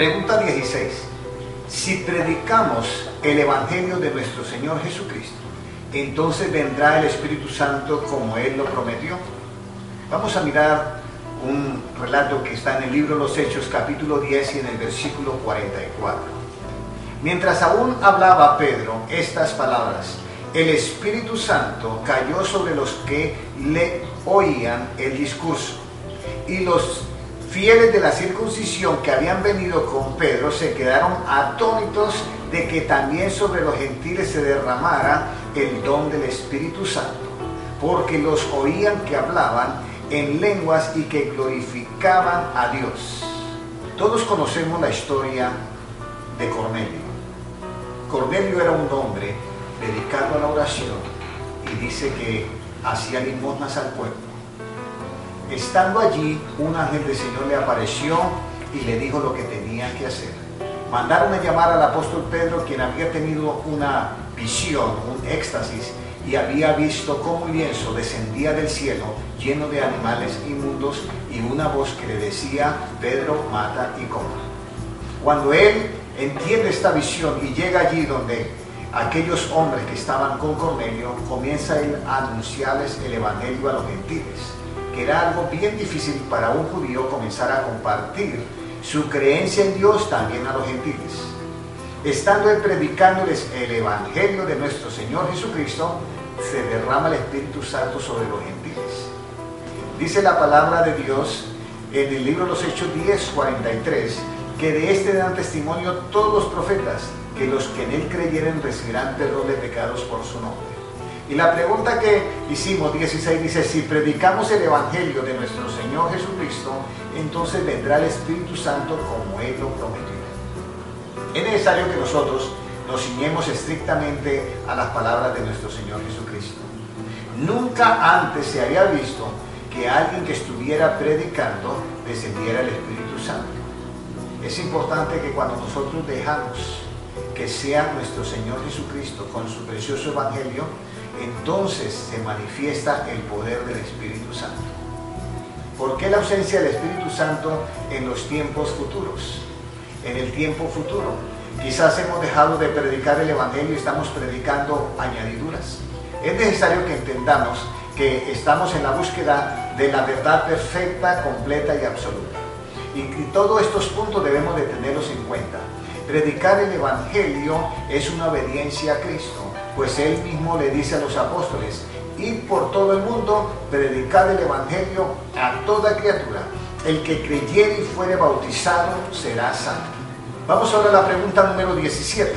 Pregunta 16. Si predicamos el Evangelio de nuestro Señor Jesucristo, entonces vendrá el Espíritu Santo como Él lo prometió. Vamos a mirar un relato que está en el libro de los Hechos, capítulo 10 y en el versículo 44. Mientras aún hablaba Pedro estas palabras, el Espíritu Santo cayó sobre los que le oían el discurso, y los fieles de la circuncisión que habían venido con Pedro se quedaron atónitos de que también sobre los gentiles se derramara el don del Espíritu Santo, porque los oían que hablaban en lenguas y que glorificaban a Dios. Todos conocemos la historia de Cornelio. Cornelio era un hombre dedicado a la oración y dice que hacía limosnas al pueblo. Estando allí, un ángel del Señor le apareció y le dijo lo que tenía que hacer. Mandaron a llamar al apóstol Pedro, quien había tenido una visión, un éxtasis, y había visto cómo un lienzo descendía del cielo lleno de animales inmundos y una voz que le decía: Pedro, mata y coma. Cuando él entiende esta visión y llega allí donde aquellos hombres que estaban con Cornelio, comienza él a anunciarles el evangelio a los gentiles, que era algo bien difícil para un judío comenzar a compartir su creencia en Dios también a los gentiles. Estando él predicándoles el evangelio de nuestro Señor Jesucristo, se derrama el Espíritu Santo sobre los gentiles. Dice la palabra de Dios en el libro de los Hechos 10:43, que de este dan testimonio todos los profetas, que los que en él creyeren recibirán perdón de pecados por su nombre. Y la pregunta que hicimos, 16, dice: si predicamos el evangelio de nuestro Señor Jesucristo, entonces vendrá el Espíritu Santo como Él lo prometió. Es necesario que nosotros nos ciñemos estrictamente a las palabras de nuestro Señor Jesucristo. Nunca antes se había visto que alguien que estuviera predicando descendiera el Espíritu Santo. Es importante que cuando nosotros dejamos que sea nuestro Señor Jesucristo con su precioso evangelio, entonces se manifiesta el poder del Espíritu Santo. ¿Por qué la ausencia del Espíritu Santo en los tiempos futuros? En el tiempo futuro, quizás hemos dejado de predicar el evangelio y estamos predicando añadiduras. Es necesario que entendamos que estamos en la búsqueda de la verdad perfecta, completa y absoluta. Y todos estos puntos debemos de tenerlos en cuenta. Predicar el evangelio es una obediencia a Cristo, pues Él mismo le dice a los apóstoles: id por todo el mundo, predicar el evangelio a toda criatura. El que creyere y fuere bautizado será salvo. Vamos ahora a la pregunta número 17.